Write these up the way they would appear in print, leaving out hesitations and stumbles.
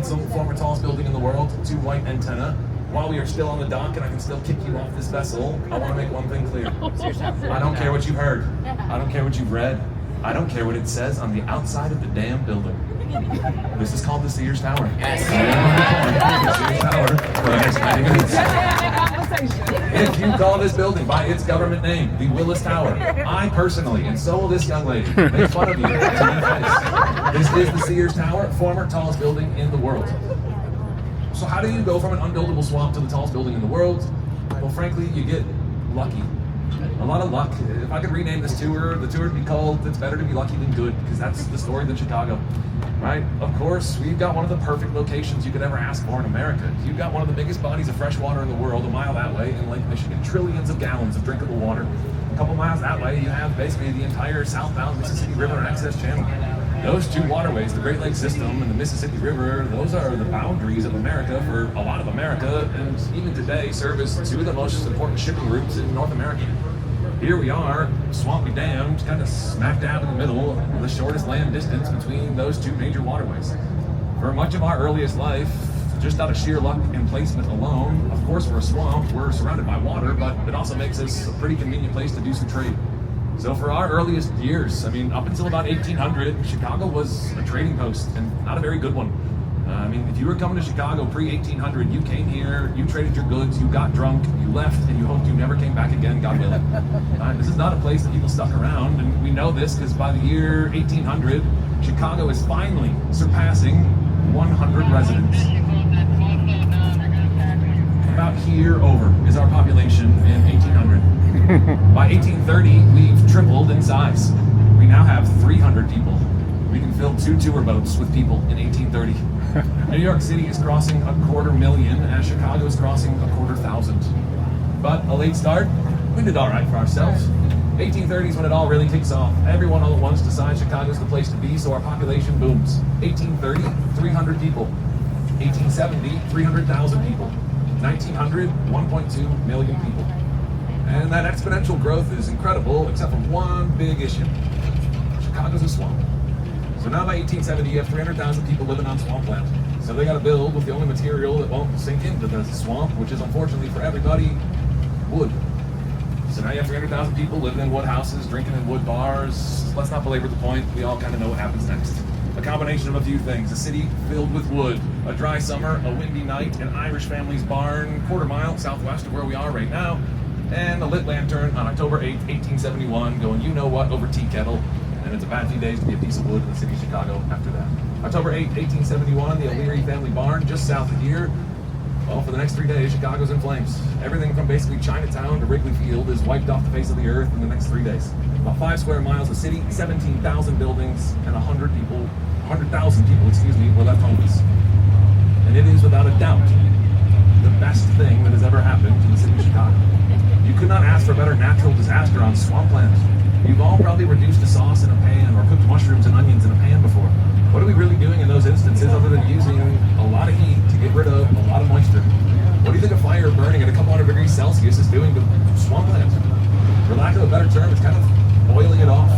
handsome, former tallest building in the world, 2 white antenna. While we are still on the dock and I can still kick you off this vessel, I want to make one thing clear. I don't care what you've heard. I don't care what you've read. I don't care what it says on the outside of the damn building. This is called the Sears Tower. Yes. The Sears Tower. If you call this building by its government name, the Willis Tower, I personally, and so will this young lady, make fun of you to your face. This is the Sears Tower, former tallest building in the world. So how do you go from an unbuildable swamp to the tallest building in the world? Well, frankly, you get lucky. A lot of luck. If I could rename this tour, the tour would be called "It's Better to Be Lucky Than Good," because that's the story of Chicago, right? Of course, we've got one of the perfect locations you could ever ask for in America. You've got one of the biggest bodies of fresh water in the world, a mile that way in Lake Michigan, trillions of gallons of drinkable water. A couple miles that way, you have basically the entire southbound Mississippi River access channel. Those 2 waterways, the Great Lakes system and the Mississippi River, those are the boundaries of America for a lot of America, and even today serve as 2 of the most important shipping routes in North America. Here we are, swampy dammed, kind of smack dab in the middle, the shortest land distance between those 2 major waterways. For much of our earliest life, just out of sheer luck and placement alone, of course we're a swamp, we're surrounded by water, but it also makes us a pretty convenient place to do some trade. So for our earliest years, I mean, up until about 1800, Chicago was a trading post, and not a very good one. I mean, if you were coming to Chicago pre-1800, you came here, you traded your goods, you got drunk, you left, and you hoped you never came back again, God willing. This is not a place that people stuck around, and we know this because by the year 1800, Chicago is finally surpassing 100 residents. About here over is our population in 1800. By 1830, we've tripled in size. We now have 300 people. We can fill 2 tour boats with people in 1830. New York City is crossing 250,000, as Chicago is crossing 250,000. But a late start, we did all right for ourselves. 1830 is when it all really takes off. Everyone all at once decides Chicago's the place to be, so our population booms. 1830, 300 people. 1870, 300,000 people. 1900, 1.2 million people. And that exponential growth is incredible, except for one big issue. Chicago's a swamp. So now by 1870, you have 300,000 people living on swampland. So they got to build with the only material that won't sink into the swamp, which is unfortunately for everybody, wood. So now you have 300,000 people living in wood houses, drinking in wood bars. Let's not belabor the point. We all kind of know what happens next. A combination of a few things. A city filled with wood, a dry summer, a windy night, an Irish family's barn, quarter-mile southwest of where we are right now, and a lit lantern on October 8th, 1871, going you-know-what over tea kettle. And it's a bad few days to be a piece of wood in the city of Chicago after that. October 8th, 1871, the O'Leary family barn just south of here. Well, for the next 3 days, Chicago's in flames. Everything from basically Chinatown to Wrigley Field is wiped off the face of the earth in the next 3 days. About 5 square miles of city, 17,000 buildings, and 100,000 people, were left homeless. And it is without a doubt the best thing that has ever happened to the city of Chicago. You could not ask for a better natural disaster on swampland. You've all probably reduced a sauce in a pan or cooked mushrooms and onions in a pan before. What are we really doing in those instances other than using a lot of heat to get rid of a lot of moisture? What do you think a fire burning at a couple hundred degrees Celsius is doing to swampland? For lack of a better term, it's kind of boiling it off.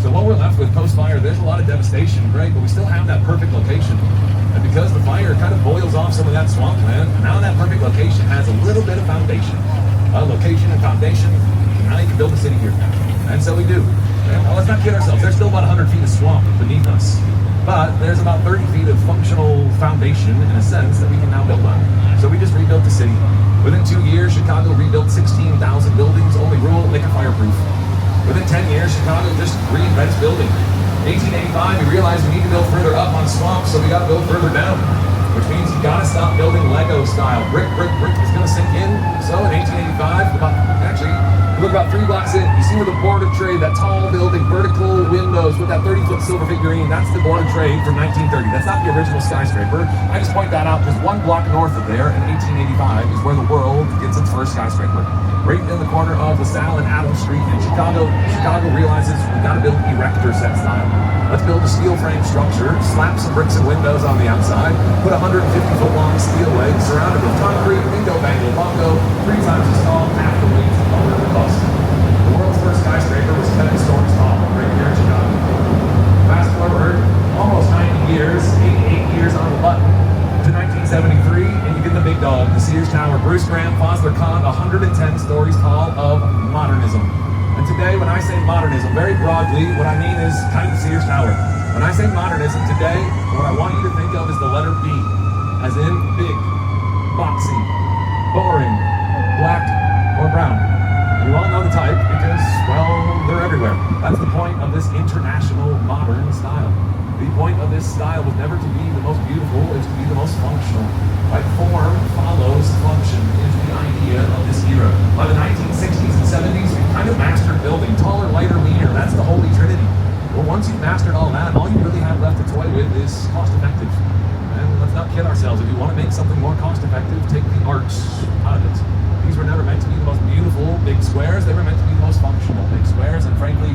So what we're left with post-fire, there's a lot of devastation, great, but we still have that perfect location. And because the fire kind of boils off some of that swampland, now that perfect location has a little bit of foundation. Location and foundation, and now you can build a city here. And so we do. And well, let's not kid ourselves, there's still about 100 feet of swamp beneath us. But there's about 30 feet of functional foundation, in a sense, that we can now build on. So we just rebuilt the city. Within 2 years, Chicago rebuilt 16,000 buildings, only rule, make it fireproof. Within 10 years, Chicago just reinvents building. 1885, we realized we need to build further up on swamp, so we got to build further down. Which means you got to stop building Lego style. Brick is going to sink in. So in 1885, look about 3 blocks in, you see where the Board of Trade, that tall building, vertical windows with that 30-foot silver figurine, that's the Board of Trade from 1930. That's not the original skyscraper. I just point that out because 1 block north of there in 1885 is where the world gets its first skyscraper. Right in the corner of LaSalle and Adams Street in Chicago. Chicago realizes we've got to build erector set style. Let's build a steel frame structure, slap some bricks and windows on the outside, put 150-foot long steel legs surrounded with concrete, bingo bango bongo, 3 times as tall, half the weight, lower the cost. The world's first skyscraper was 10 stories tall, right here in Chicago. Fast forward, almost 90 years, 88 years on the button, basically, what I mean is kind of the Sears Tower. When I say modernism today, what I want you to think of is the letter B, as in big, boxy, boring, black, or brown. You all know the type because, well, they're everywhere. That's the point of this international modern style. The point of this style was never to be the most beautiful, it's to be the most functional. Like form follows function is the idea of this era. By the 1960s and 70s, we kind of mastered building. Taller, lighter, leaner. That's the holy trinity. Well, once you've mastered all that, all you really have left to toy with is cost effective. And let's not kid ourselves. If you want to make something more cost effective, take the arts out of it. These were never meant to be the most beautiful big squares. They were meant to be the most functional big squares. And frankly,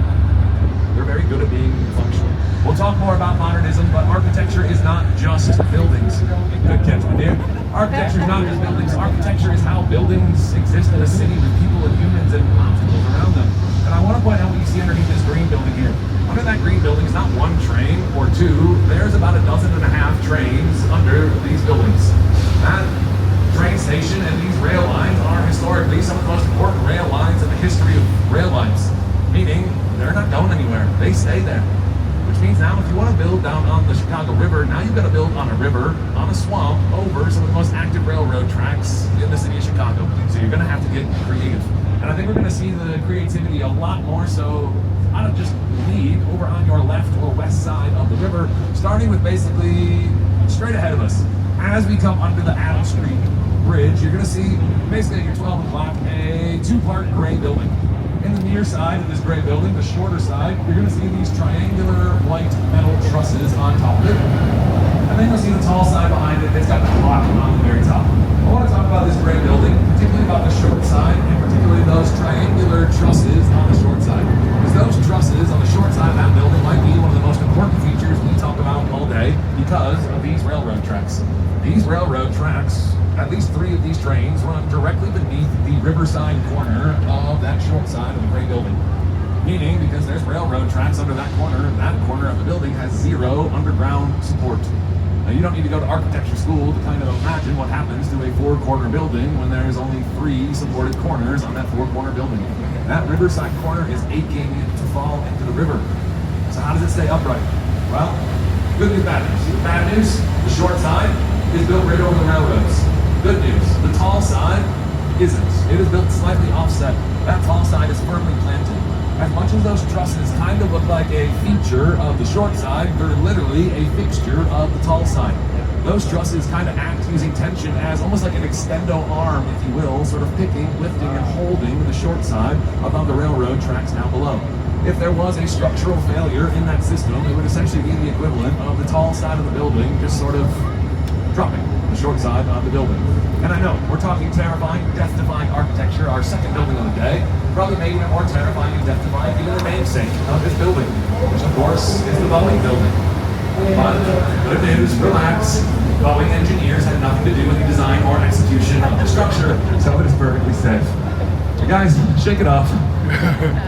they're very good at being functional. We'll talk more about modernism, but architecture is not just buildings. Good catch, my dear. Architecture is not just buildings. Architecture is how buildings exist in a city with people and humans and obstacles around them. And I want to point out what you see underneath this green building here. Under that green building is not one train or two. There's about 12.5 trains under these buildings. That train station and these rail lines are historically some of the most important rail lines in the history of rail lines. Meaning, they're not going anywhere. They stay there. Which means now if you want to build down on the Chicago River, now you've got to build on a river, on a swamp, over some of the most active railroad tracks in the city of Chicago. So you're going to have to get creative. And I think we're going to see the creativity a lot more so out of just need over on your left or west side of the river, starting with basically straight ahead of us. As we come under the Adams Street Bridge, you're going to see basically at your 12 o'clock a two-part gray building. In the near side of this gray building, the shorter side, you're going to see these triangular white metal trusses on top of it. And then you'll see the tall side behind it. It's got the clock on the very top. I want to talk about this gray building, particularly about the short side, and particularly those triangular trusses on the short side. Because those trusses on the short side of that building might be one of the most important features we talk about all day because of these railroad tracks. These railroad tracks, at least 3 of these trains run directly beneath the riverside corner of that short side of the gray building. Meaning, because there's railroad tracks under that corner of the building has 0 underground support. Now, you don't need to go to architecture school to kind of imagine what happens to a 4-corner building when there's only 3 supported corners on that 4-corner building. That riverside corner is aching to fall into the river. So how does it stay upright? Well, good news, bad news. The bad news, the short side is built right over the railroads. Good news, the tall side isn't. It is built slightly offset. That tall side is firmly planted. As much as those trusses kind of look like a feature of the short side, they're literally a fixture of the tall side. Those trusses kind of act using tension as almost like an extendo arm, if you will, sort of picking, lifting, and holding the short side above the railroad tracks down below. If there was a structural failure in that system, it would essentially be the equivalent of the tall side of the building just sort of dropping the short side of the building. And I know, we're talking terrifying, death-defying architecture, our second building of the day, probably made even more terrifying and death-defying even the namesake of this building, which of course is the Boeing building. But good news, relax. Boeing engineers had nothing to do with the design or execution of the structure, so it is perfectly safe. You guys, shake it off.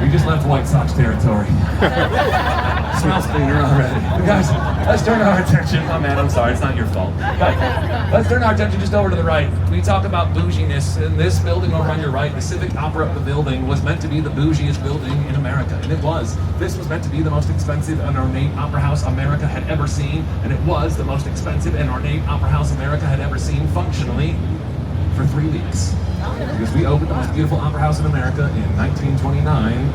We just left White Sox territory. Smells cleaner already. But guys, let's turn our attention. Oh man, I'm sorry, it's not your fault. But let's turn our attention just over to the right. We talk about bouginess, and this building over on your right, the Civic Opera Building, was meant to be the bougiest building in America, and it was. This was meant to be the most expensive and ornate opera house America had ever seen, and it was the most expensive and ornate opera house America had ever seen functionally for 3 weeks. Because we opened the most beautiful opera house in America in 1929,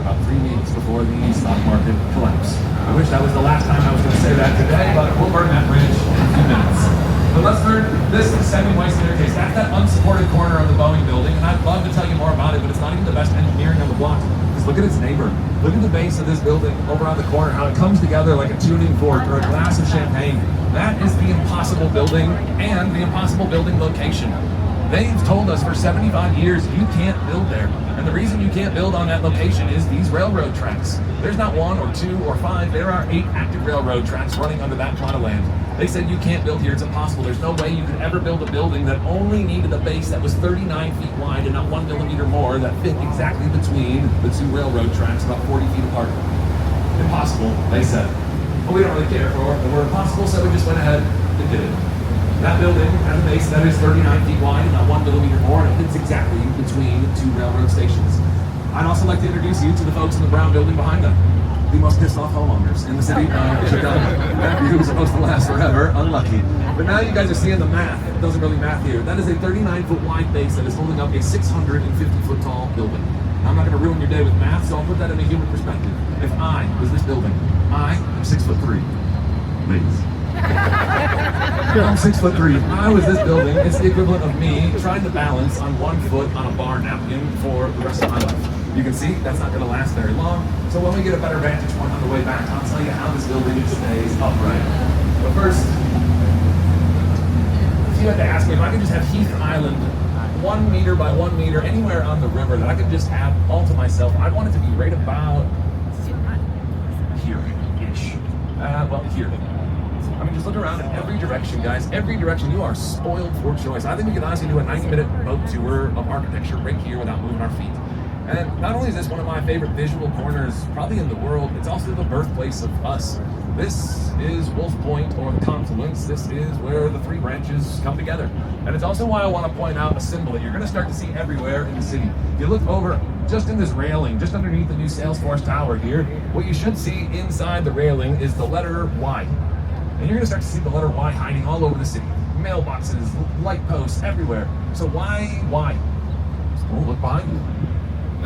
about 3 weeks before the stock market collapsed. I wish that was the last time I was going to say that today, but we'll burn that bridge in a few minutes. But let's turn this semi-white staircase. That's that unsupported corner of the Boeing building, and I'd love to tell you more about it, but it's not even the best engineering on the block. Just look at its neighbor. Look at the base of this building over on the corner, how it comes together like a tuning fork or a glass of champagne. That is the impossible building and the impossible building location. They've told us for 75 years you can't build there. And the reason you can't build on that location is these railroad tracks. There's not 1 or 2 or 5, there are 8 active railroad tracks running under that plot of land. They said you can't build here, it's impossible. There's no way you could ever build a building that only needed a base that was 39 feet wide and not 1 millimeter more that fit exactly between the 2 railroad tracks about 40 feet apart. Impossible, they said. But we don't really care for the word impossible, so we just went ahead and did it. That building has a base that is 39 feet wide and not 1 millimeter more, and it fits exactly between 2 railroad stations. I'd also like to introduce you to the folks in the brown building behind them. the most pissed off homeowners in the city of Chicago. Mathew was supposed to last forever, unlucky. But now you guys are seeing the math. It doesn't really math here. That is a 39-foot wide base that is holding up a 650-foot tall building. I'm not going to ruin your day with math, so I'll put that in a human perspective. If I was this building, I am 6'3". Ladies. I'm 6'3". I was this building. It's the equivalent of me trying to balance on 1 foot on a bar napkin for the rest of my life. You can see that's not going to last very long. So when we get a better vantage point on the way back, I'll tell you how this building stays upright. But first, if you had to ask me if I could just have Heath Island 1 meter by 1 meter anywhere on the river that I could just have all to myself, I'd want it to be right about here-ish. Well, here. I mean, just look around in every direction, guys. Every direction. You are spoiled for choice. I think we could honestly do a 90-minute boat tour of architecture right here without moving our feet. And not only is this one of my favorite visual corners probably in the world, it's also the birthplace of us. This is Wolf Point, or the confluence. This is where the three branches come together. And it's also why I want to point out a symbol that you're going to start to see everywhere in the city. If you look over just in this railing, just underneath the new Salesforce Tower here, what you should see inside the railing is the letter Y. And you're going to start to see the letter Y hiding all over the city. Mailboxes, light posts, everywhere. So why? Well, look behind you.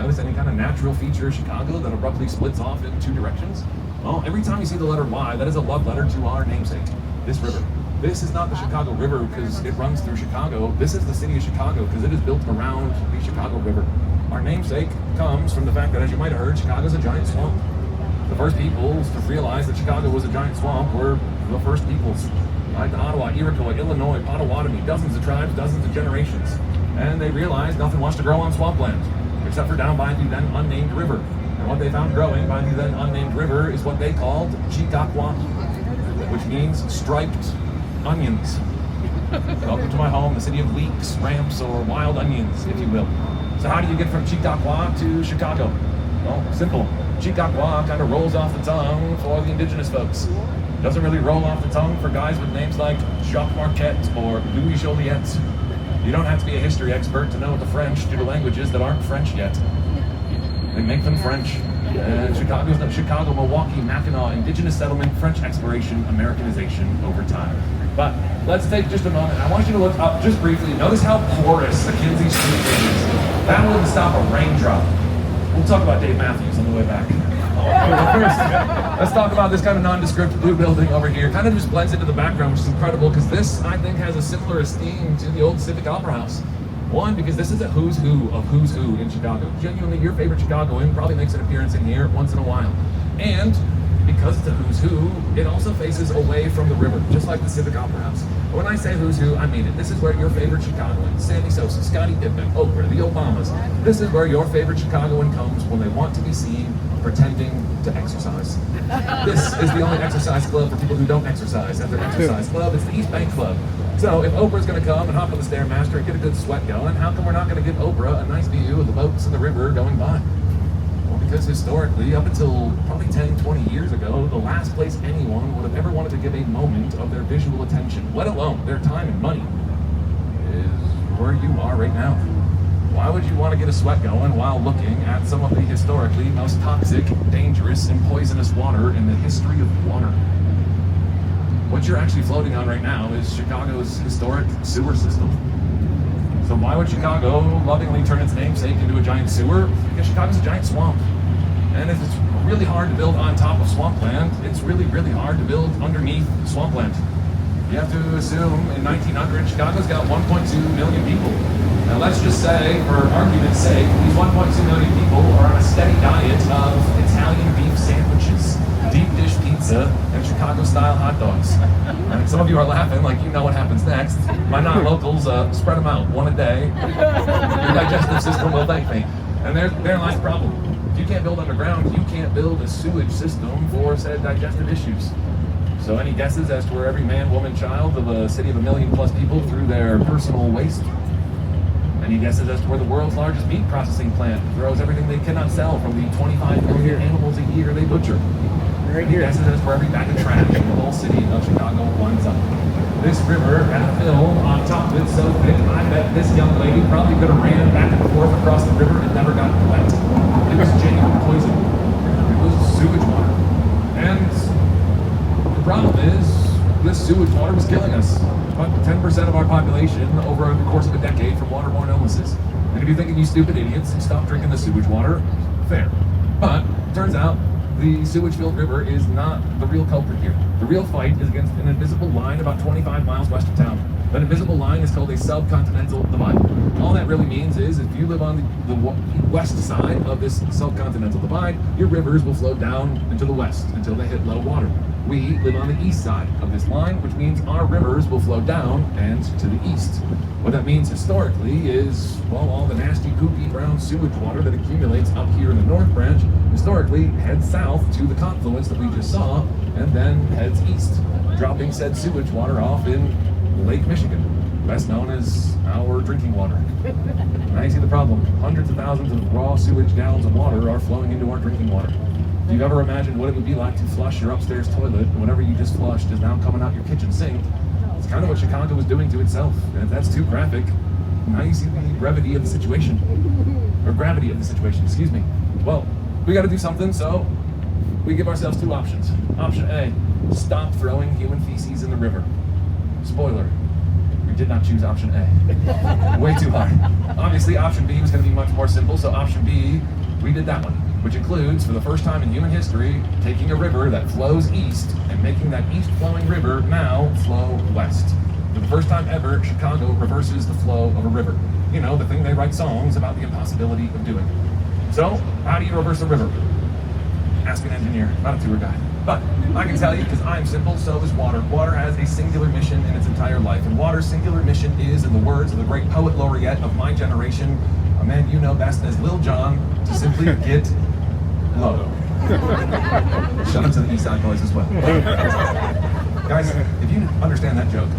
Notice any kind of natural feature of Chicago that abruptly splits off in two directions? Well, every time you see the letter Y, that is a love letter to our namesake, this river. This is not the Chicago River because it runs through Chicago. This is the city of Chicago because it is built around the Chicago River. Our namesake comes from the fact that, as you might have heard, Chicago's a giant swamp. The first peoples to realize that Chicago was a giant swamp were the first peoples. Like the Ottawa, Iroquois, Illinois, Potawatomi, dozens of tribes, dozens of generations. And they realized nothing wants to grow on swampland, except for down by the then unnamed river. And what they found growing by the then unnamed river is what they called Chicagua, which means striped onions. Welcome to my home, the city of leeks, ramps, or wild onions, if you will. So how do you get from Chicagua to Chicago? Well, simple. Chicagua kind of rolls off the tongue for the indigenous folks. Doesn't really roll off the tongue for guys with names like Jacques Marquette or Louis Joliet. You don't have to be a history expert to know the French do the languages that aren't French yet. They make them French. Chicago's the Chicago, Milwaukee, Mackinac, indigenous settlement, French exploration, Americanization over time. But let's take just a moment. I want you to look up just briefly. Notice how porous the Kinzie Street Bridge is. That wouldn't stop a raindrop. We'll talk about Dave Matthews on the way back. First, let's talk about this kind of nondescript blue building over here. Kind of just blends into the background, which is incredible because this, I think, has a similar esteem to the old Civic Opera House. One, because this is a who's who of who's who in Chicago. Genuinely, your favorite Chicagoan probably makes an appearance in here once in a while. And because it's a who's who, it also faces away from the river, just like the Civic Opera House. But when I say who's who, I mean it. This is where your favorite Chicagoan, Sammy Sosa, Scottie Pippen, Oprah, the Obamas, this is where your favorite Chicagoan comes when they want to be seen pretending to exercise. This is the only exercise club for people who don't exercise at their exercise club. It's the East Bank Club. So if Oprah's going to come and hop on the Stairmaster and get a good sweat going, how come we're not going to give Oprah a nice view of the boats and the river going by? Well, because historically, up until probably 10, 20 years ago, the last place anyone would have ever wanted to give a moment of their visual attention, let alone their time and money, is where you are right now. Why would you want to get a sweat going while looking at some of the historically most toxic, dangerous, and poisonous water in the history of water? What you're actually floating on right now is Chicago's historic sewer system. So why would Chicago lovingly turn its namesake into a giant sewer? Because Chicago's a giant swamp. And if it's really hard to build on top of swampland, it's really, really hard to build underneath swampland. You have to assume in 1900, Chicago's got 1.2 million people. Now let's just say, for argument's sake, these 1.2 million people are on a steady diet of Italian beef sandwiches, deep dish pizza, and Chicago-style hot dogs. And some of you are laughing like you know what happens next. My non-locals spread them out, one a day. Your digestive system will thank me. And therein lies the problem. If you can't build underground, you can't build a sewage system for said digestive issues. So any guesses as to where every man, woman, child of a city of 1 million plus people threw their personal waste? Any guesses as to where the world's largest meat processing plant throws everything they cannot sell from the 25 million animals a year they butcher? Right here. Any guesses as to where every bag of trash in the whole city of Chicago winds up? This river had a film on top of it so thick, I bet this young lady probably could have ran back and forth across the river and never got wet. It was genuine poison. It was sewage water. problem is, this sewage water was killing us. About 10% of our population over the course of a decade from waterborne illnesses. And if you're thinking, you stupid idiots, stop drinking the sewage water, fair. But turns out the sewage-filled river is not the real culprit here. The real fight is against an invisible line about 25 miles west of town. That invisible line is called a subcontinental divide. All that really means is, if you live on the west side of this subcontinental divide, your rivers will flow down into the west until they hit low water. We live on the east side of this line, which means our rivers will flow down and to the east. What that means historically is, well, all the nasty, poopy, brown sewage water that accumulates up here in the North Branch historically heads south to the confluence that we just saw, and then heads east, dropping said sewage water off in Lake Michigan, best known as our drinking water. Now you see the problem. Hundreds of thousands of raw sewage gallons of water are flowing into our drinking water. If you've ever imagined what it would be like to flush your upstairs toilet, and whatever you just flushed is now coming out your kitchen sink, it's kind of what Chicago was doing to itself. And if that's too graphic, now you see the brevity of the situation. Or gravity of the situation, excuse me. Well, we got to do something, so we give ourselves two options. Option A, stop throwing human feces in the river. Spoiler, we did not choose option A. Way too hard. Obviously, option B was going to be much more simple, so option B, we did that one, which includes, for the first time in human history, taking a river that flows east and making that east-flowing river now flow west. For the first time ever, Chicago reverses the flow of a river. You know, the thing they write songs about the impossibility of doing. So, how do you reverse a river? Ask an engineer, not a tour guide. But I can tell you, because I'm simple, so is water. Water has a singular mission in its entire life. And water's singular mission is, in the words of the great poet laureate of my generation, a man you know best as Lil Jon, to simply get low. Shout out to the East Side Boys as well. Guys, if you understand that joke,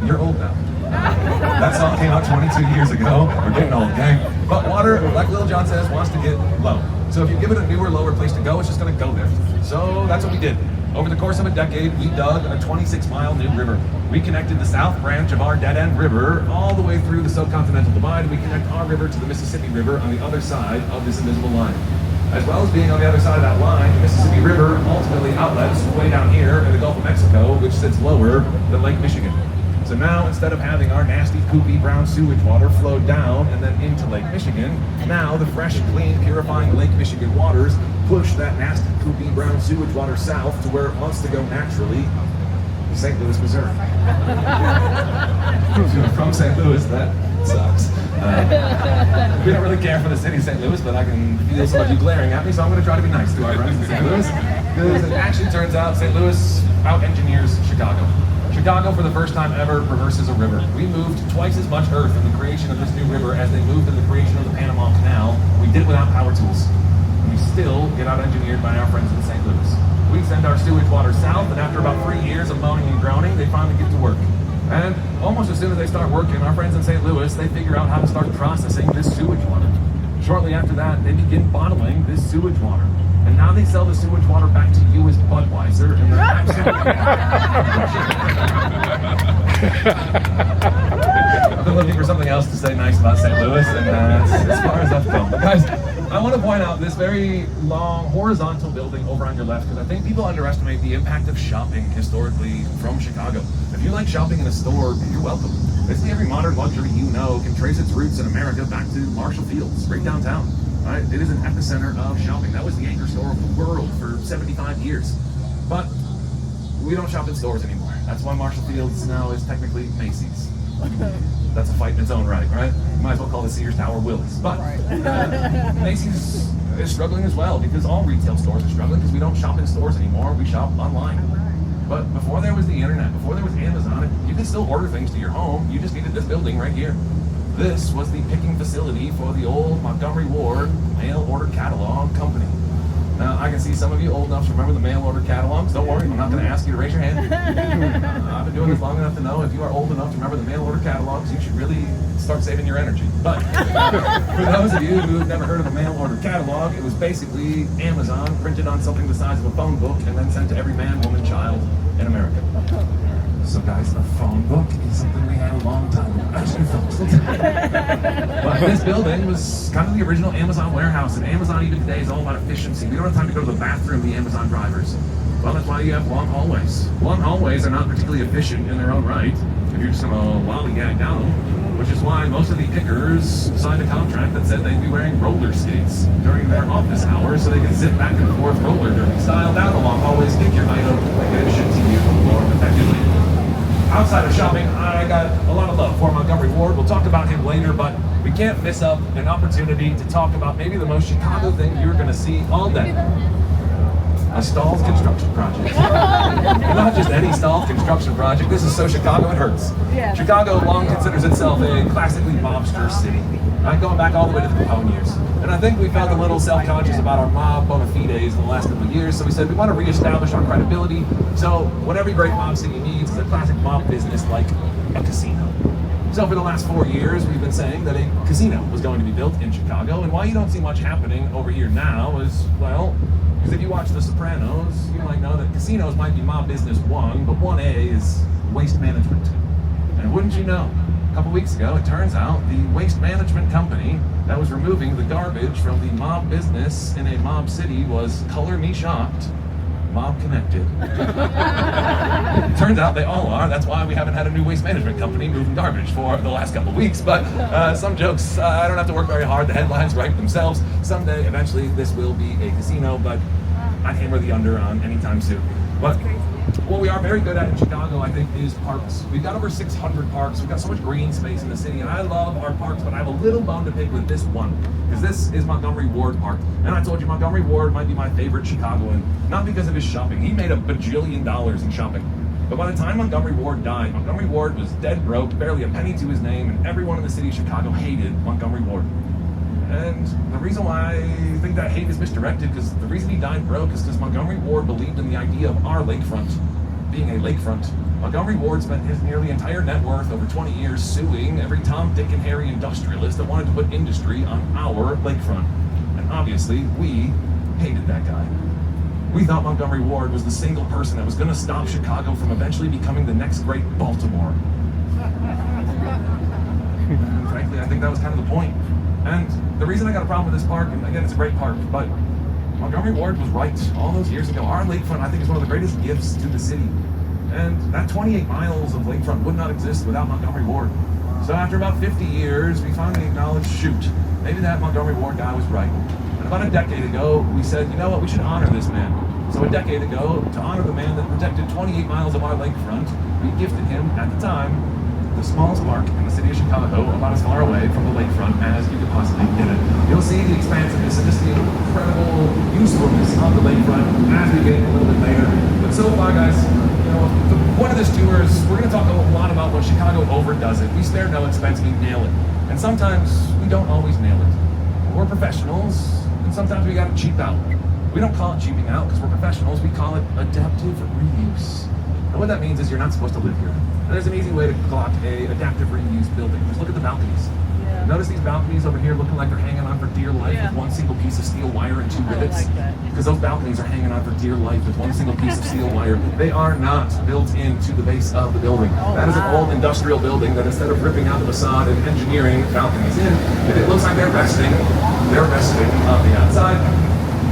you're old now. That song came out 22 years ago. We're getting old, gang. But water, like Lil Jon says, wants to get low. So if you give it a newer, lower place to go, it's just going to go there. So that's what we did. Over the course of a decade, we dug a 26-mile new river. We connected the south branch of our dead-end river all the way through the subcontinental divide. We connect our river to the Mississippi River on the other side of this invisible line. As well as being on the other side of that line, the Mississippi River ultimately outlets way down here in the Gulf of Mexico, which sits lower than Lake Michigan. So now, instead of having our nasty, poopy, brown sewage water flow down and then into Lake Michigan, now the fresh, clean, purifying Lake Michigan waters push that nasty, poopy, brown sewage water south to where it wants to go naturally, St. Louis, Missouri. If you're from St. Louis, that sucks. We don't really care for the city of St. Louis, but I can feel some of you glaring at me, so I'm going to try to be nice to our friends in St. Louis. Because it actually turns out St. Louis out-engineers Chicago. Chicago, for the first time ever, reverses a river. We moved twice as much earth in the creation of this new river as they moved in the creation of the Panama Canal. We did it without power tools. And we still get out-engineered by our friends in St. Louis. We send our sewage water south, and after about 3 years of moaning and groaning, they finally get to work. And almost as soon as they start working, our friends in St. Louis, they figure out how to start processing this sewage water. Shortly after that, they begin bottling this sewage water. And now they sell the sewage water back to you as Budweiser, and they're absolutely... I've been looking for something else to say nice about St. Louis, and that's as far as I've come. But guys, I want to point out this very long horizontal building over on your left, because I think people underestimate the impact of shopping historically from Chicago. If you like shopping in a store, you're welcome. Basically every modern luxury you know can trace its roots in America back to Marshall Fields, right downtown. Right? It is an epicenter of shopping. That was the anchor store of the world for 75 years. But we don't shop in stores anymore. That's why Marshall Fields now is technically Macy's. That's a fight in its own right? You might as well call the Sears Tower Willis. But Macy's is struggling as well, because all retail stores are struggling because we don't shop in stores anymore. We shop online. But before there was the internet, before there was Amazon, you could still order things to your home. You just needed this building right here. This was the picking facility for the old Montgomery Ward mail order catalog company. Now, I can see some of you old enough to remember the mail order catalogs. Don't worry, I'm not going to ask you to raise your hand. I've been doing this long enough to know if you are old enough to remember the mail order catalogs, you should really start saving your energy. But for those of you who have never heard of a mail order catalog, it was basically Amazon printed on something the size of a phone book and then sent to every man, woman, child in America. So guys, a phone book is something we had a long time ago. Actually, but this building was kind of the original Amazon warehouse, and Amazon even today is all about efficiency. We don't have time to go to the bathroom, the Amazon drivers. Well, that's why you have long hallways. Long hallways are not particularly efficient in their own right if you're just going to lollygag down them, which is why most of the pickers signed a contract that said they'd be wearing roller skates during their office hours so they can zip back and forth roller derby style down the long hallways, pick your item, and get it shipped to you more effectively. Outside of shopping, I got a lot of love for Montgomery Ward. We'll talk about him later, but we can't miss up an opportunity to talk about maybe the most Chicago thing you're going to see all day. A Stall's construction project. Not just any Stall's construction project. This is so Chicago it hurts. Yeah. Chicago long considers itself a classically mobster city, right? Going back all the way to the Capone years. And I think we felt a little self-conscious about our mob bona fides in the last couple of years, so we said we want to reestablish our credibility. So what every great mob city needs is a classic mob business like a casino. So for the last 4 years, we've been saying that a casino was going to be built in Chicago, and why you don't see much happening over here now is, well, because if you watch The Sopranos, you might know that casinos might be mob business 1, but 1A is waste management. And wouldn't you know, a couple weeks ago, it turns out the waste management company that was removing the garbage from the mob business in a mob city was, color me shocked, mob connected. Turns out they all are. That's why we haven't had a new waste management company moving garbage for the last couple of weeks. But some jokes, I don't have to work very hard. The headlines write themselves. Someday, eventually, this will be a casino, but I'd hammer the under on anytime soon. But what we are very good at in Chicago, I think, is parks. We've got over 600 parks. We've got so much green space in the city, and I love our parks, but I have a little bone to pick with this one, because this is Montgomery Ward Park. And I told you Montgomery Ward might be my favorite Chicagoan, not because of his shopping. He made $1 bajillion in shopping. But by the time Montgomery Ward died, Montgomery Ward was dead broke, barely a penny to his name, and everyone in the city of Chicago hated Montgomery Ward. And the reason why I think that hate is misdirected, because the reason he died broke is because Montgomery Ward believed in the idea of our lakefront being a lakefront. Montgomery Ward spent his nearly entire net worth over 20 years suing every Tom, Dick, and Harry industrialist that wanted to put industry on our lakefront. And obviously, we hated that guy. We thought Montgomery Ward was the single person that was going to stop Chicago from eventually becoming the next great Baltimore. And frankly, I think that was kind of the point. And the reason I got a problem with this park, and again, it's a great park, but Montgomery Ward was right all those years ago. Our lakefront, I think, is one of the greatest gifts to the city. And that 28 miles of lakefront would not exist without Montgomery Ward. So after about 50 years, we finally acknowledged, shoot, maybe that Montgomery Ward guy was right. And about a decade ago, we said, you know what, we should honor this man. So a decade ago, to honor the man that protected 28 miles of our lakefront, we gifted him, at the time, the smallest park in the city of Chicago, about as far away from the lakefront as you could possibly get it. You'll see the expansiveness and just the incredible usefulness of the lakefront as we get a little bit later. But so far, guys, you know, the point of this tour is we're going to talk a lot about when Chicago overdoes it. We spare no expense, we nail it. And sometimes we don't always nail it. We're professionals, and sometimes we got to cheap out. We don't call it cheaping out because we're professionals. We call it adaptive reuse. And what that means is you're not supposed to live here. And there's an easy way to clock a adaptive reuse building. Just look at the balconies. Yeah. Notice these balconies over here looking like they're hanging on for dear life with one single piece of steel wire and 2 rivets. Because those balconies are hanging on for dear life with one single piece of steel wire. They are not built into the base of the building. That is an old industrial building that instead of ripping out the facade and engineering balconies in, if it looks like they're resting on the outside.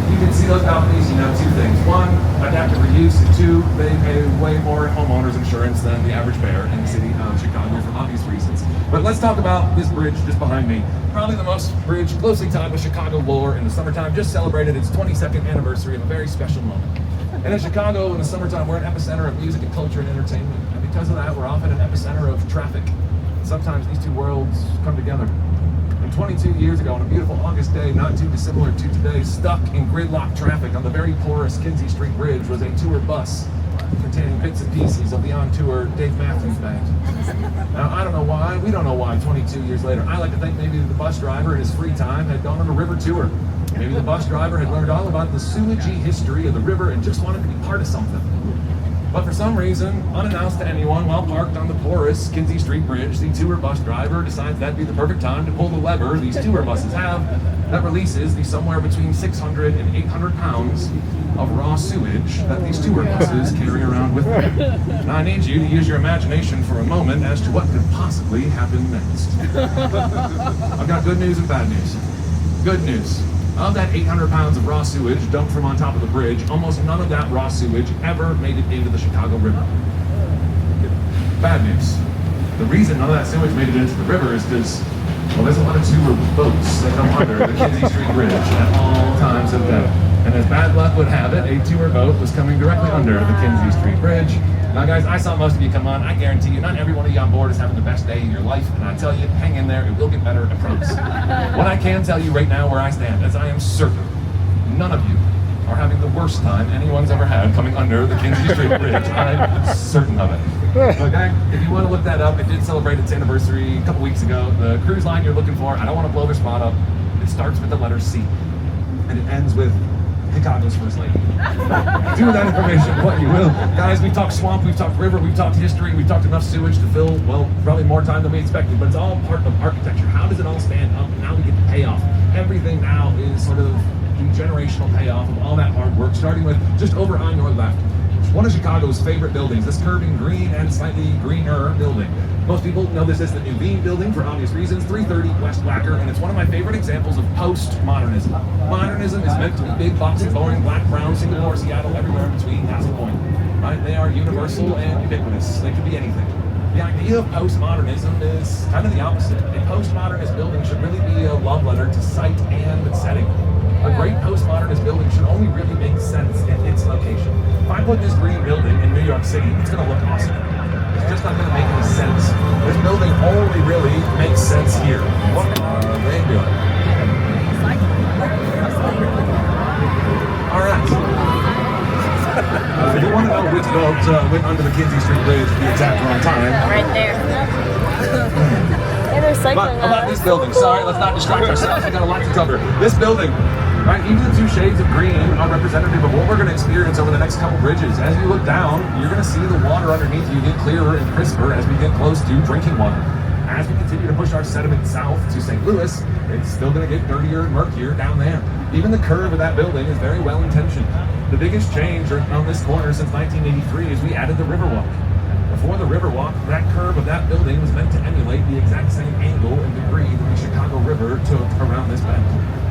You can see those balconies, you know, 2 things. 1, adaptive reuse, and 2, they pay way more in homeowners insurance than the average bear in the city of Chicago for obvious reasons. But let's talk about this bridge just behind me. Probably the most bridge closely tied with Chicago lore in the summertime, just celebrated its 22nd anniversary of a very special moment. And in Chicago, in the summertime, we're an epicenter of music and culture and entertainment. And because of that, we're often an epicenter of traffic. Sometimes these 2 worlds come together. And 22 years ago, on a beautiful August day, not too dissimilar to today, stuck in gridlock traffic on the very porous Kinzie Street Bridge was a tour bus containing bits and pieces of the on-tour Dave Mathews Band. Now, I don't know why, we don't know why 22 years later. I like to think maybe the bus driver in his free time had gone on a river tour. Maybe the bus driver had learned all about the sewagey history of the river and just wanted to be part of something. But for some reason, unannounced to anyone, while parked on the porous Kinzie Street Bridge, the tour bus driver decides that'd be the perfect time to pull the lever these tour buses have that releases the somewhere between 600 and 800 pounds of raw sewage that these tour buses carry around with them. Now I need you to use your imagination for a moment as to what could possibly happen next. I've got good news and bad news. Good news. Of that 800 pounds of raw sewage dumped from on top of the bridge, almost none of that raw sewage ever made it into the Chicago River. Bad news. The reason none of that sewage made it into the river is because, well, there's a lot of tour boats that come under the Kinzie Street Bridge at all times of day. And as bad luck would have it, a tour boat was coming directly under the Kinzie Street Bridge. Now guys, I saw most of you come on. I guarantee you, not every one of you on board is having the best day of your life. And I tell you, hang in there, it will get better, I promise. What I can tell you right now where I stand is I am certain none of you are having the worst time anyone's ever had coming under the Kinzie Street Bridge. I'm certain of it. Okay, if you want to look that up, it did celebrate its anniversary a couple weeks ago. The cruise line you're looking for, I don't want to blow their spot up. It starts with the letter C, and it ends with Chicago's First Lady. Do with that information what you will. Guys, we've talked swamp, we've talked river, we've talked history, we've talked enough sewage to fill, well, probably more time than we expected, but it's all part of architecture. How does it all stand up? Now we get the payoff. Everything now is sort of the generational payoff of all that hard work, starting with just over on your left. One of Chicago's favorite buildings, this curving green and slightly greener building. Most people know this as the New Bean building for obvious reasons, 330 West Wacker, and it's one of my favorite examples of postmodernism. Modernism is meant to be big, boxy, boring, black, brown, Singapore, Seattle, everywhere in between, Castle Point. Right? They are universal and ubiquitous. They could be anything. The idea of postmodernism is kind of the opposite. A postmodernist building should really be a love letter to site and setting. A great postmodernist building should only really make sense in its location. If I put this green building in New York City, it's going to look awesome. It's just not going to make any sense. This building only really makes sense here. What are they doing? All right. If you want to know which boat went under the Kinzie Street Bridge at the exact wrong time. Right there. And they're cycling about this building, sorry, let's not distract ourselves. We've got a lot to cover. This building, right, even the two shades of green are representative of what we're going to experience over the next couple bridges. As you look down, you're going to see the water underneath you get clearer and crisper as we get close to drinking water. As we continue to push our sediment south to St. Louis, it's still going to get dirtier and murkier down there. Even the curve of that building is very well intentioned. The biggest change on this corner since 1983 is we added the Riverwalk. Before the Riverwalk, that curve of that building was meant to emulate the exact same angle and degree that the Chicago River took around this bend.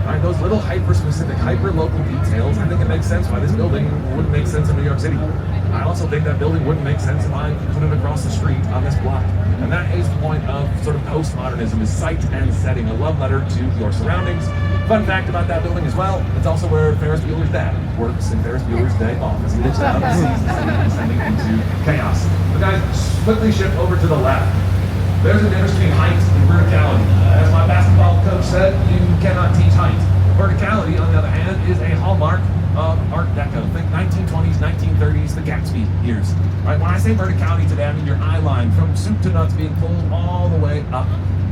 Right, those little hyper-specific, hyper-local details, I think it makes sense why this building wouldn't make sense in New York City. I also think that building wouldn't make sense if I put it across the street on this block. And that is the point of sort of postmodernism, is site and setting, a love letter to your surroundings. Fun fact about that building as well, it's also where Ferris Bueller's dad works in Ferris Bueller's Day Off, as he looks down and sees the city descending into chaos. But guys, quickly shift over to the left. There's a difference between height and verticality. As my basketball coach said, you cannot teach height. Verticality, on the other hand, is a hallmark of Art Deco. Think 1920s, 1930s, the Gatsby years. Right? When I say verticality today, I mean your eye line from soup to nuts being pulled all the way up.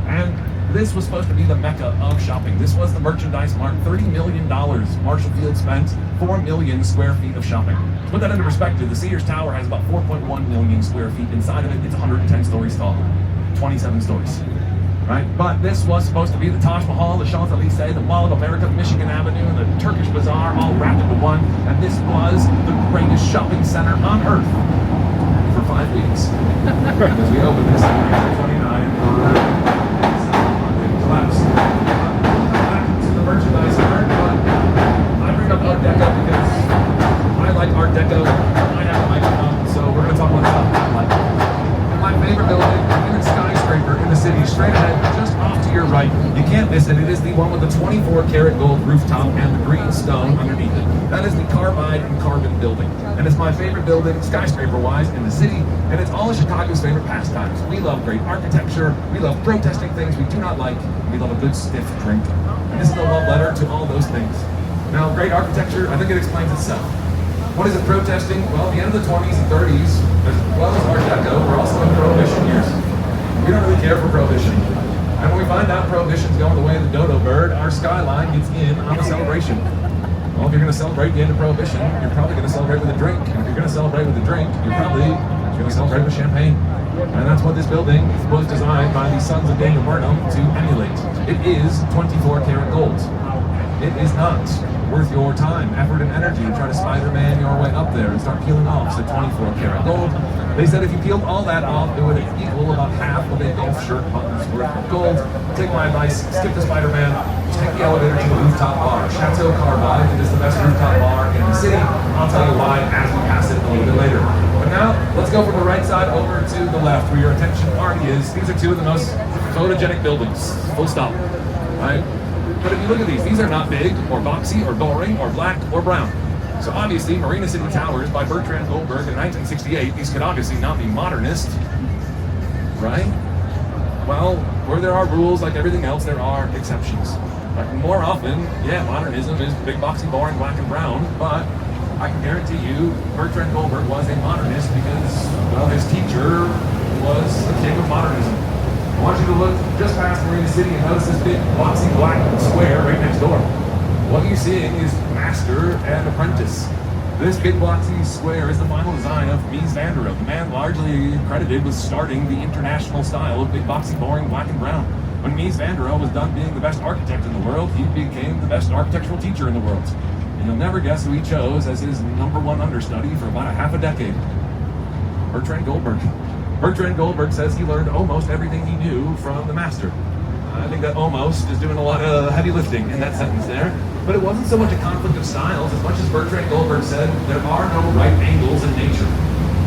And this was supposed to be the mecca of shopping. This was the merchandise mart. $30 million Marshall Field spent, 4 million square feet of shopping. To put that into perspective, the Sears Tower has about 4.1 million square feet. Inside of it, it's 110 stories tall, 27 stories. Right? But this was supposed to be the Taj Mahal, the Champs-Élysées, the Mall of America, Michigan Avenue, and the Turkish Bazaar all wrapped into one. And this was the greatest shopping center on earth for 5 weeks. As we open this in 1929, collapse. Back to the merchandise art, but I bring up Art Deco because I like Art Deco. I have a microphone, so we're going to talk about stuff I like. My favorite building, a huge skyscraper in the city, straight ahead, just off to your right. You can't miss it. It is the one with the 24-karat gold rooftop and the green stone underneath it. That is the carbide and carbon building. And it's my favorite building, skyscraper-wise, in the city, and it's all of Chicago's favorite pastimes. We love great architecture, we love protesting things we do not like, we love a good stiff drink. And this is a love letter to all those things. Now, great architecture, I think it explains itself. What is it protesting? Well, at the end of the 20s and 30s, as well as Art Deco, we're also in Prohibition years. We don't really care for Prohibition. And when we find out Prohibition's going the way of the dodo bird, our skyline gets in on the celebration. Well, if you're going to celebrate the end of Prohibition, you're probably going to celebrate with a drink. And if you're going to celebrate with a drink, you're probably going to celebrate with champagne. And that's what this building was designed by the sons of Daniel Burnham to emulate. It is 24-karat gold. It is not worth your time, effort, and energy to try to Spider-Man your way up there and start peeling off some 24-karat gold. They said if you peeled all that off, it would equal about half of a golf shirt button's worth of gold. Take my advice, skip the Spider-Man, just take the elevator to the rooftop bar. Chateau Carbide, it is the best rooftop bar in the city. I'll tell you why as we pass it a little bit later. But now, let's go from the right side over to the left, where your attention already is. These are two of the most photogenic buildings, full stop, right? But if you look at these are not big, or boxy, or boring, or black, or brown. So obviously, Marina City Towers by Bertrand Goldberg in 1968, these could obviously not be modernist, right? Well, where there are rules like everything else, there are exceptions. Like more often, yeah, modernism is big, boxy, boring, black and brown, but I can guarantee you Bertrand Goldberg was a modernist because, well, his teacher was the king of modernism. I want you to look just past Marina City and notice this big, boxy, black square right next door. What you're seeing is master and apprentice. This big boxy square is the final design of Mies van der Rohe, the man largely credited with starting the international style of big boxy, boring, black and brown. When Mies van der Rohe was done being the best architect in the world, he became the best architectural teacher in the world. And you'll never guess who he chose as his #1 understudy for about a half a decade. Bertrand Goldberg. Bertrand Goldberg says he learned almost everything he knew from the master. I think that almost is doing a lot of heavy lifting in that sentence there. But it wasn't so much a conflict of styles as much as Bertrand Goldberg said, there are no right angles in nature.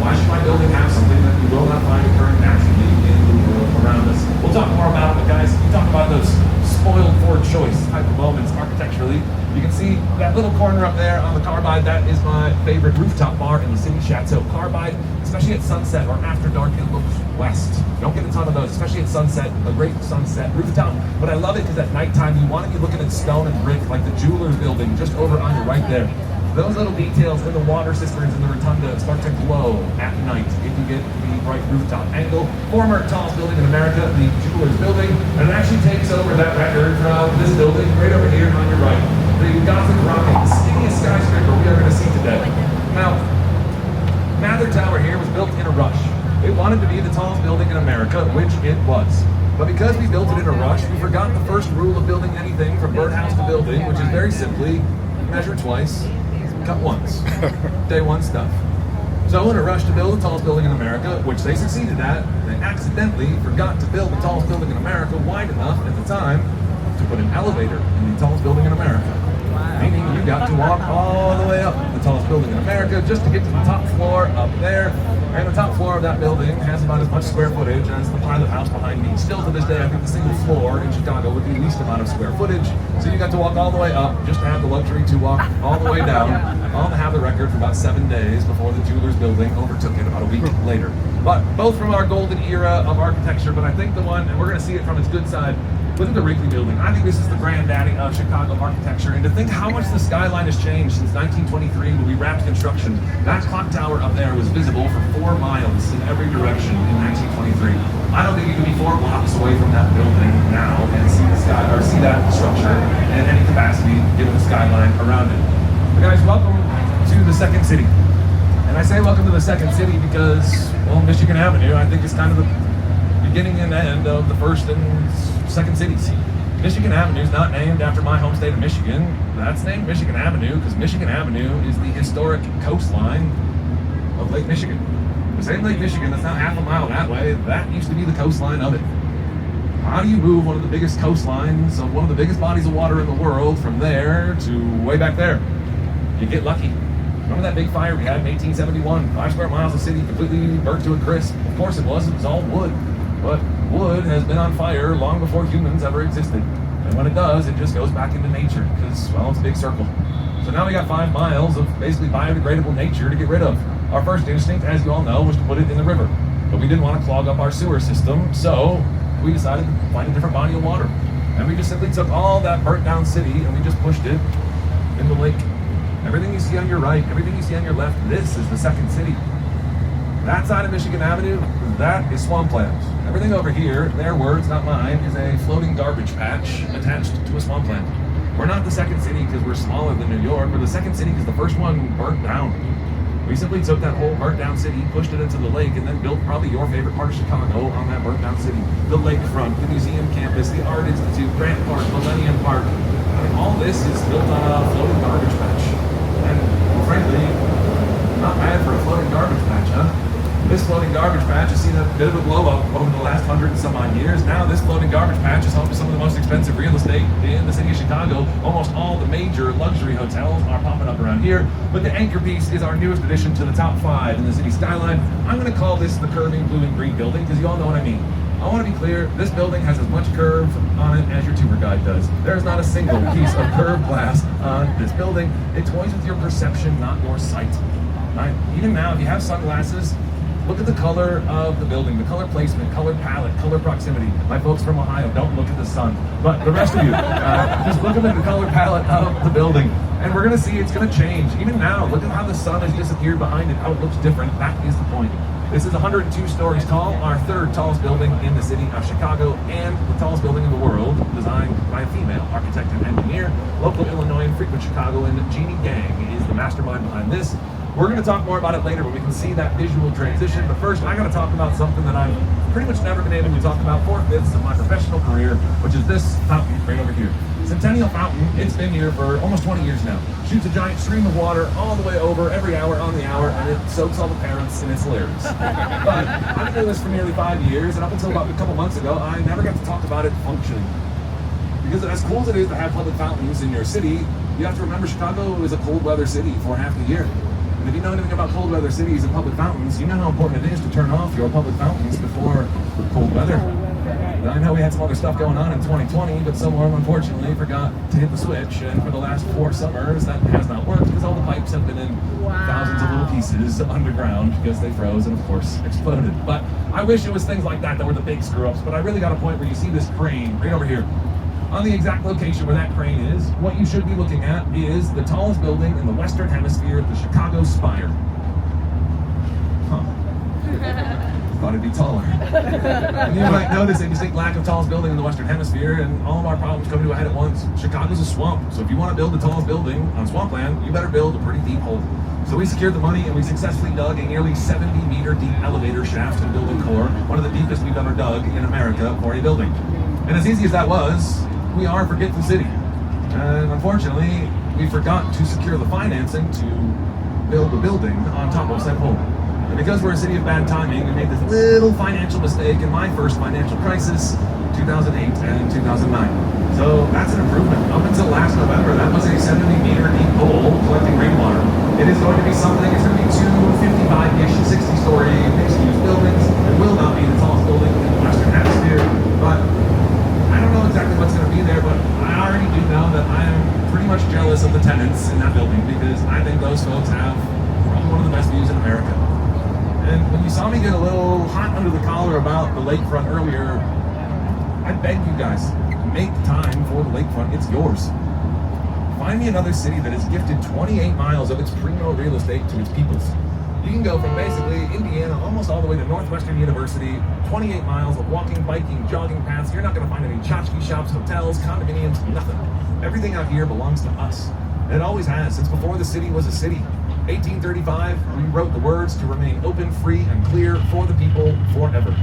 Why should my building have something that you will not find occurring naturally in the world around us? We'll talk more about it, guys. You talk about those spoiled for choice type of moments architecturally. You can see that little corner up there on the Carbide. That is my favorite rooftop bar in the city, Chateau Carbide. Especially at sunset or after dark, it looks west. Don't get a ton of those, especially at sunset, a great sunset rooftop. But I love it because at nighttime, you want to be looking at stone and brick like the jeweler's building just over on your right there. Those little details in the water cisterns in the rotunda start to glow at night if you get the right rooftop angle. Former tallest building in America, the jeweler's building, and it actually takes over that record from this building right over here on your right. The Gothic Rocket, the skinniest skyscraper we are going to see today. Now, Mathew Tower here was built in a rush. It wanted to be the tallest building in America, which it was. But because we built it in a rush, we forgot the first rule of building anything from birdhouse to building, which is very simply, measure twice, cut once. Day one stuff. So in a rush to build the tallest building in America, which they succeeded at, they accidentally forgot to build the tallest building in America wide enough at the time to put an elevator in the tallest building in America. Meaning you got to walk all the way up the tallest building in America just to get to the top floor up there. And the top floor of that building has about as much square footage as the pilot house behind me. Still to this day, I think the single floor in Chicago with the least amount of square footage. So you got to walk all the way up just to have the luxury to walk all the way down, all to have the record for about 7 days before the jeweler's building overtook it about a week later. But both from our golden era of architecture, but I think the one, and we're going to see it from its good side, look at the Wrigley Building. I think this is the granddaddy of Chicago architecture. And to think how much the skyline has changed since 1923 when we wrapped construction. That clock tower up there was visible for 4 miles in every direction in 1923. I don't think you can be 4 blocks away from that building now and see the sky or see that structure in any capacity given the skyline around it. But guys, welcome to the second city. And I say welcome to the second city because, well, Michigan Avenue, I think is kind of the beginning and end of the first and second cities. Michigan Avenue is not named after my home state of Michigan. That's named Michigan Avenue because Michigan Avenue is the historic coastline of Lake Michigan. The same Lake Michigan that's not half a mile that way, that used to be the coastline of it. How do you move one of the biggest coastlines of one of the biggest bodies of water in the world from there to way back there? You get lucky. Remember that big fire we had in 1871? 5 square miles of city completely burnt to a crisp. Of course it was all wood. But wood has been on fire long before humans ever existed. And when it does, it just goes back into nature because, well, it's a big circle. So now we got 5 miles of basically biodegradable nature to get rid of. Our first instinct, as you all know, was to put it in the river. But we didn't want to clog up our sewer system, so we decided to find a different body of water. And we just simply took all that burnt down city and we just pushed it in the lake. Everything you see on your right, everything you see on your left, this is the second city. That side of Michigan Avenue, that is swampland. Everything over here, their words, not mine, is a floating garbage patch attached to a swampland. We're not the second city because we're smaller than New York. We're the second city because the first one burnt down. We simply took that whole burnt down city, pushed it into the lake, and then built probably your favorite part of Chicago on that burnt down city. The lakefront, the museum campus, the Art Institute, Grant Park, Millennium Park. All this is built on a floating garbage patch. And, well, frankly, not bad for a floating garbage patch, huh? This floating garbage patch has seen a bit of a blow up over the last 100 and some odd years. Now this floating garbage patch is home to some of the most expensive real estate in the city of Chicago. Almost all the major luxury hotels are popping up around here. But the anchor piece is our newest addition to the top 5 in the city skyline. I'm going to call this the curving blue and green building because you all know what I mean. I want to be clear, this building has as much curve on it as your tour guide does. There is not a single piece of curved glass on this building. It toys with your perception, not your sight. Right? Even now, if you have sunglasses, look at the color of the building, the color placement, color palette, color proximity. My folks from Ohio, don't look at the sun. But the rest of you, just look at the color palette of the building. And we're gonna see it's gonna change. Even now, look at how the sun has disappeared behind it, how it looks different. That is the point. This is 102 stories tall, our 3rd tallest building in the city of Chicago, and the tallest building in the world, designed by a female architect and engineer. Local Illinoisan, frequent Chicagoan, Jeannie Gang is the mastermind behind this. We're going to talk more about it later when we can see that visual transition, but first I got to talk about something that I've pretty much never been able to talk about 4/5 of my professional career, which is this fountain right over here. Centennial Fountain, it's been here for almost 20 years now. Shoots a giant stream of water all the way over every hour on the hour, and it soaks all the parents, and it's hilarious. But I've been doing this for nearly 5 years, and up until about a couple months ago, I never got to talk about it functioning. Because as cool as it is to have public fountains in your city, you have to remember Chicago is a cold weather city for half the year. And if you know anything about cold weather cities and public fountains, you know how important it is to turn off your public fountains before cold weather. And I know we had some other stuff going on in 2020, but someone unfortunately forgot to hit the switch, and for the last 4 summers that has not worked because all the pipes have been in thousands of little pieces underground because they froze and of course exploded. But I wish it was things like that were the big screw-ups, but I really got a point where you see this crane right over here. On the exact location where that crane is, what you should be looking at is the tallest building in the Western Hemisphere, the Chicago Spire. Huh. Thought it'd be taller. And you might notice a distinct lack of tallest building in the Western Hemisphere, and all of our problems come to a head at once. Chicago's a swamp, so if you want to build the tallest building on swampland, you better build a pretty deep hole. So we secured the money and we successfully dug a nearly 70-meter deep elevator shaft in building core, one of the deepest we've ever dug in America for a building. And as easy as that was, we are a forgetful city. And unfortunately, we forgot to secure the financing to build the building on top of said hole. And because we're a city of bad timing, we made this little financial mistake in my first financial crisis, 2008 and 2009. So that's an improvement. Up until last November, that was a 70-meter deep hole collecting rainwater. It is going to be something, it's going to be 2 55-ish, 60-story mixed-use buildings. It will not be the tallest building in the Western Hemisphere, but I don't know exactly what's going to be there, but I already do know that I am pretty much jealous of the tenants in that building because I think those folks have probably one of the best views in America. And when you saw me get a little hot under the collar about the lakefront earlier, I beg you guys, make time for the lakefront. It's yours. Find me another city that has gifted 28 miles of its primo real estate to its peoples. You can go from basically Indiana almost all the way to Northwestern University, 28 miles of walking, biking, jogging paths. You're not going to find any tchotchke shops, hotels, condominiums, nothing. Everything out here belongs to us. And it always has, since before the city was a city. 1835, we wrote the words to remain open, free, and clear for the people forever.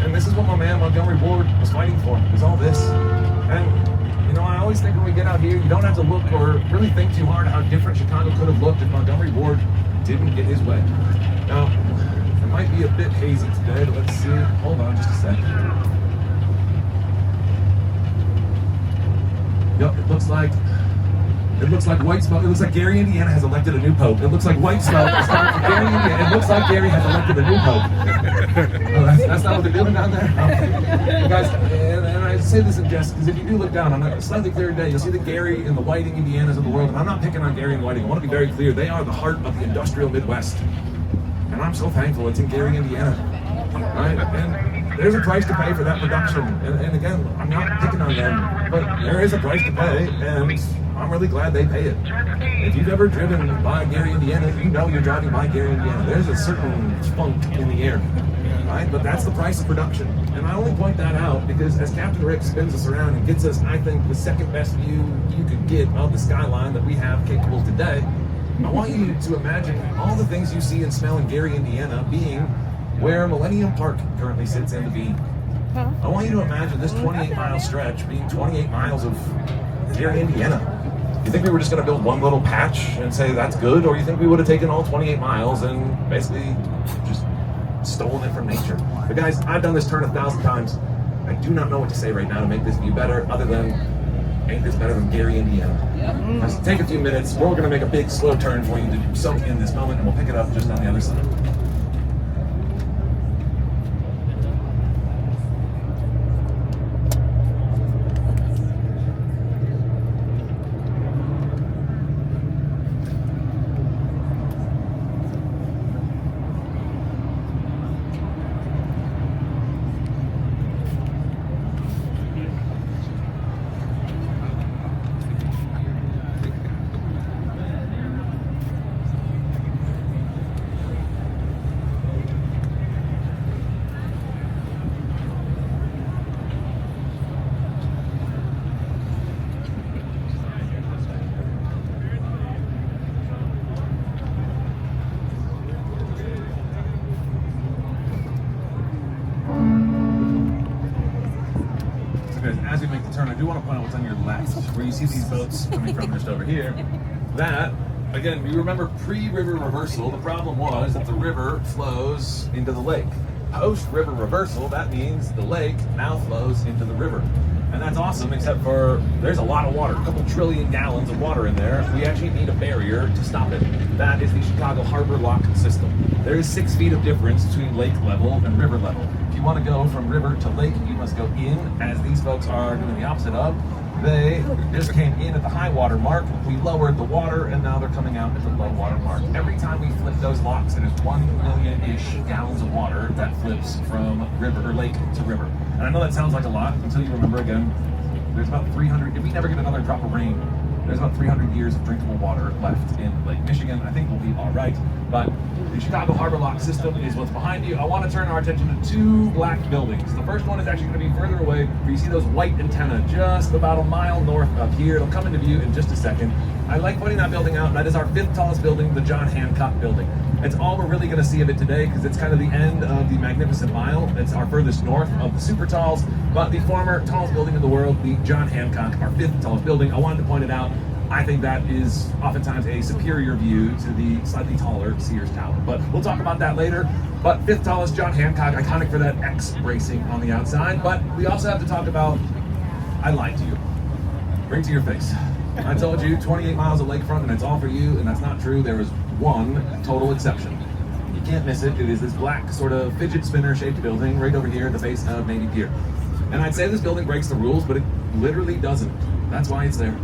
And this is what my man Montgomery Ward was fighting for, is all this. And, you know, I always think when we get out here, you don't have to look or really think too hard how different Chicago could have looked if Montgomery Ward didn't get his way. Now, it might be a bit hazy today, but let's see. Hold on just a sec. Yep, it looks like white smoke. It looks like Gary, Indiana has elected a new pope. It looks like white smoke is coming from Gary, Indiana. It looks like Gary has elected a new pope. Oh, that's not what they're doing down there? Oh. Guys, and I say this in jest, because if you do look down on a slightly clearer day, you'll see the Gary and the Whiting, Indianas of the world. And I'm not picking on Gary and Whiting. I want to be very clear. They are the heart of the industrial Midwest. And I'm so thankful it's in Gary, Indiana. Right? And there's a price to pay for that production. And again, I'm not picking on them, but there is a price to pay, and I'm really glad they pay it. If you've ever driven by Gary, Indiana, you know you're driving by Gary, Indiana. There's a certain funk in the air, right? But that's the price of production. And I only point that out because as Captain Rick spins us around and gets us, I think, the second best view you could get of the skyline that we have capable today, I want you to imagine all the things you see and smell in Gary, Indiana being where Millennium Park currently sits in the beam. I want you to imagine this 28-mile stretch being 28 miles of Gary, Indiana. You think we were just going to build one little patch and say that's good, or you think we would have taken all 28 miles and basically just stolen it from nature? But guys, I've done this turn 1,000 times. I do not know what to say right now to make this view better, other than, ain't this better than Gary, Indiana? Yep. Let's take a few minutes. We're going to make a big slow turn for you to soak in this moment, and we'll pick it up just on the other side. As we make the turn, I do want to point out what's on your left, where you see these boats coming from just over here. That, again, you remember pre-river reversal, the problem was that the river flows into the lake. Post-river reversal, that means the lake now flows into the river. And that's awesome, except for there's a lot of water, a couple trillion gallons of water in there. We actually need a barrier to stop it. That is the Chicago Harbor Lock System. There is 6 feet of difference between lake level and river level. If you want to go from river to lake, you must go in, as these folks are doing the opposite of. They just came in at the high water mark, we lowered the water, and now they're coming out at the low water mark. Every time we flip those locks, it is 1 million-ish gallons of water that flips from river or lake to river. And I know that sounds like a lot until you remember again, there's about 300, if we never get another drop of rain, there's about 300 years of drinkable water left in Lake Michigan. I think we'll be all right. But the Chicago Harbor Lock System is what's behind you. I want to turn our attention to 2 black buildings. The first one is actually going to be further away, where you see those white antenna just about a mile north up here. It'll come into view in just a second. I like pointing that building out. That is our 5th tallest building, the John Hancock building. It's all we're really going to see of it today, because it's kind of the end of the Magnificent Mile. It's our furthest north of the super talls, but the former tallest building in the world, the John Hancock, our 5th tallest building. I wanted to point it out. I think that is oftentimes a superior view to the slightly taller Sears Tower, but we'll talk about that later. But 5th tallest John Hancock, iconic for that X bracing on the outside. But we also have to talk about, I lied to you. Bring to your face. I told you 28 miles of lakefront and it's all for you, and that's not true. There is one total exception. You can't miss it. It is this black sort of fidget spinner shaped building right over here at the base of Navy Pier. And I'd say this building breaks the rules, but it literally doesn't. That's why it's there.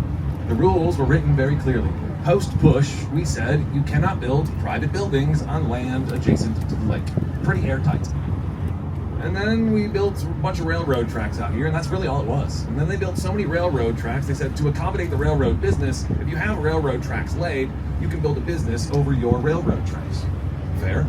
The rules were written very clearly. Post-push, we said you cannot build private buildings on land adjacent to the lake. Pretty airtight. And then we built a bunch of railroad tracks out here, and that's really all it was. And then they built so many railroad tracks, they said to accommodate the railroad business, if you have railroad tracks laid, you can build a business over your railroad tracks. Fair.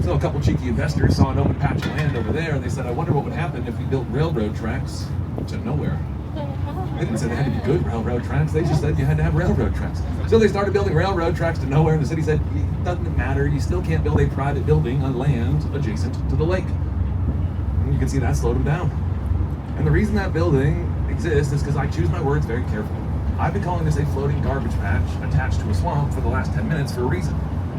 So a couple cheeky investors saw an open patch of land over there, and they said, I wonder what would happen if we built railroad tracks to nowhere. They didn't say they had to be good railroad tracks, they just said you had to have railroad tracks. So they started building railroad tracks to nowhere, and the city said, it doesn't matter, you still can't build a private building on land adjacent to the lake. And you can see that slowed them down. And the reason that building exists is because I choose my words very carefully. I've been calling this a floating garbage patch attached to a swamp for the last 10 minutes for a reason.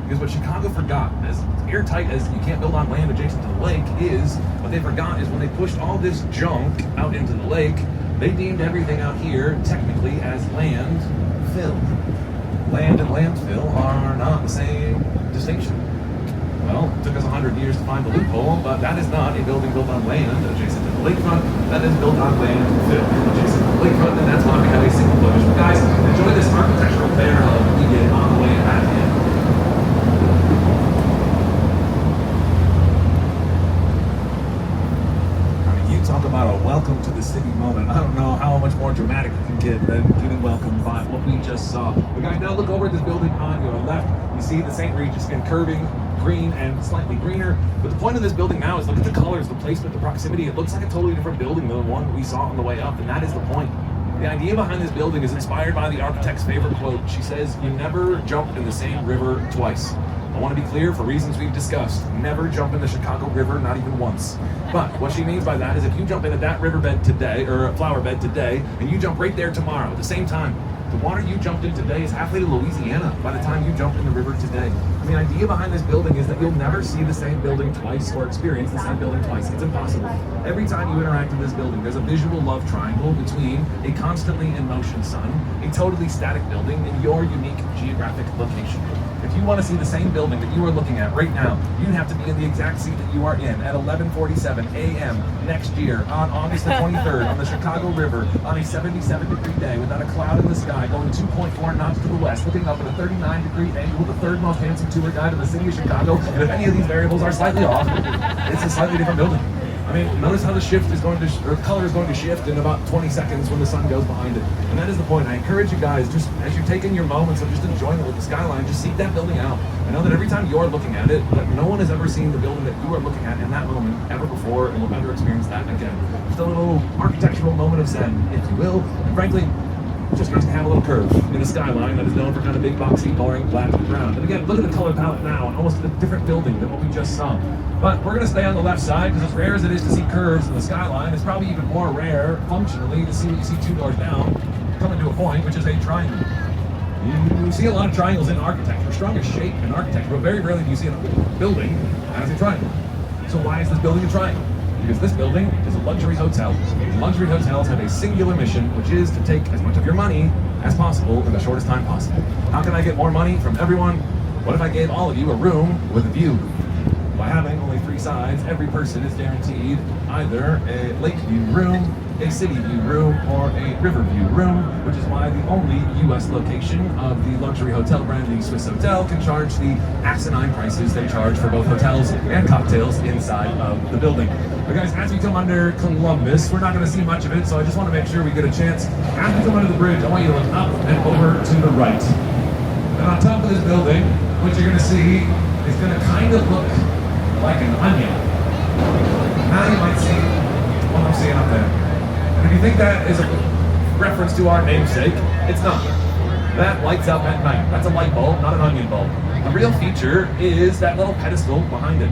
Because what Chicago forgot, as airtight as you can't build on land adjacent to the lake is, what they forgot is when they pushed all this junk out into the lake, they deemed everything out here technically as landfill. Land and landfill are not the same distinction. Well, it took us 100 years to find the loophole, but that is not a building built on land adjacent to the lakefront. That is built on landfill adjacent to the lakefront, and that's why we have a single bush. But guys, enjoy this architectural parallel we get on the way back in. Talk about a welcome to the city moment. I don't know how much more dramatic you can get than getting welcomed by what we just saw. But guys, now look over at this building on your left. You see the St. Regis and curving, green and slightly greener. But the point of this building now is look at the colors, the placement, the proximity. It looks like a totally different building than the one we saw on the way up, and that is the point. The idea behind this building is inspired by the architect's favorite quote. She says, you never jump in the same river twice. I want to be clear, for reasons we've discussed, never jump in the Chicago River, not even once. But what she means by that is if you jump into that riverbed today, or a flower bed today, and you jump right there tomorrow at the same time, the water you jumped in today is halfway to Louisiana by the time you jump in the river today. And the idea behind this building is that you'll never see the same building twice or experience the same building twice. It's impossible. Every time you interact with this building, there's a visual love triangle between a constantly in motion sun, a totally static building, and your unique geographic location. If you want to see the same building that you are looking at right now, you'd have to be in the exact seat that you are in at 11:47 a.m. next year on August the 23rd on the Chicago River on a 77-degree day without a cloud in the sky, going 2.4 knots to the west, looking up at a 39-degree angle, the third most handsome tour guide in the city of Chicago. And if any of these variables are slightly off, it's a slightly different building. I mean, notice how the shift is going to, or color is going to shift in about 20 seconds when the sun goes behind it. And that is the point. I encourage you guys, just as you take in your moments of just enjoyment with the skyline, just seek that building out. I know that every time you're looking at it, that no one has ever seen the building that you are looking at in that moment ever before, and will never experience that again. Just a little architectural moment of zen, if you will. And frankly, just nice to have a little curve in a skyline that is known for kind of big, boxy, boring, flat ground. And again, look at the color palette now, and almost a different building than what we just saw. But we're going to stay on the left side, because as rare as it is to see curves in the skyline, it's probably even more rare, functionally, to see what you see 2 doors down, coming to a point, which is a triangle. You see a lot of triangles in architecture, strongest shape in architecture, but very rarely do you see a building as a triangle. So why is this building a triangle? Because this building is a luxury hotel. Luxury hotels have a singular mission, which is to take as much of your money as possible in the shortest time possible. How can I get more money from everyone? What if I gave all of you a room with a view? By having only 3 sides, every person is guaranteed either a lake view room, a city view room, or a river view room, which is why the only U.S. location of the luxury hotel brand, the Swiss Hotel, can charge the asinine prices they charge for both hotels and cocktails inside of the building. But guys, as we come under Columbus, we're not going to see much of it, so I just want to make sure we get a chance. As we come under the bridge, I want you to look up and over to the right. And on top of this building, what you're going to see is going to kind of look like an onion. Now you might see what I'm seeing up there. And if you think that is a reference to our namesake, it's not. That lights up at night. That's a light bulb, not an onion bulb. The real feature is that little pedestal behind it.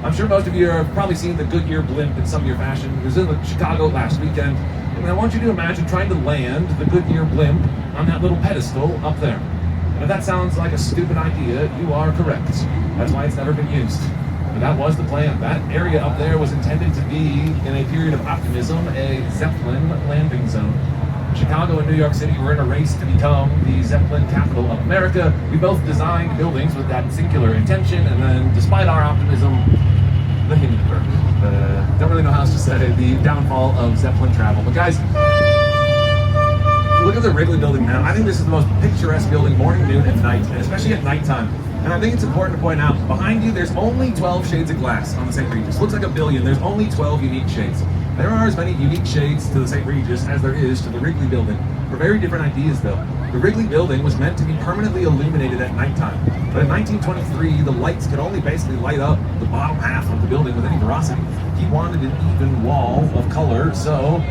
I'm sure most of you have probably seen the Goodyear blimp in some of your fashion. It was in Chicago last weekend. And I want you to imagine trying to land the Goodyear blimp on that little pedestal up there. And if that sounds like a stupid idea, you are correct. That's why it's never been used. But that was the plan. That area up there was intended to be, in a period of optimism, a Zeppelin landing zone. Chicago and New York City were in a race to become the Zeppelin capital of America. We both designed buildings with that singular intention, and then, despite our optimism, the Hindenburg. Don't really know how else to say the downfall of Zeppelin travel. But guys, look at the Wrigley building now. I think this is the most picturesque building morning, noon, and night, and especially at nighttime. And I think it's important to point out, behind you, there's only 12 shades of glass on the St. Regis. Looks like a billion. There's only 12 unique shades. There are as many unique shades to the St. Regis as there is to the Wrigley building. For very different ideas, though. The Wrigley building was meant to be permanently illuminated at nighttime. But in 1923, the lights could only basically light up the bottom half of the building with any veracity. He wanted an even wall of color, so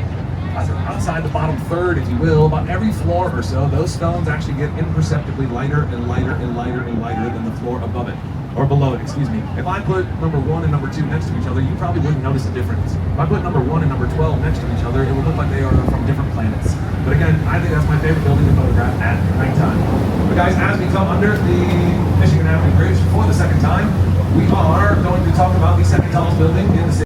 outside the bottom third, if you will, about every floor or so, those stones actually get imperceptibly lighter and lighter and lighter and lighter than the floor above it. Or below it, excuse me. If I put number 1 and number 2 next to each other, you probably wouldn't notice a difference. If I put number 1 and number 12 next to each other, it would look like they are from different planets. But again, I think that's my favorite building to photograph at nighttime. But guys, as we come under the Michigan Avenue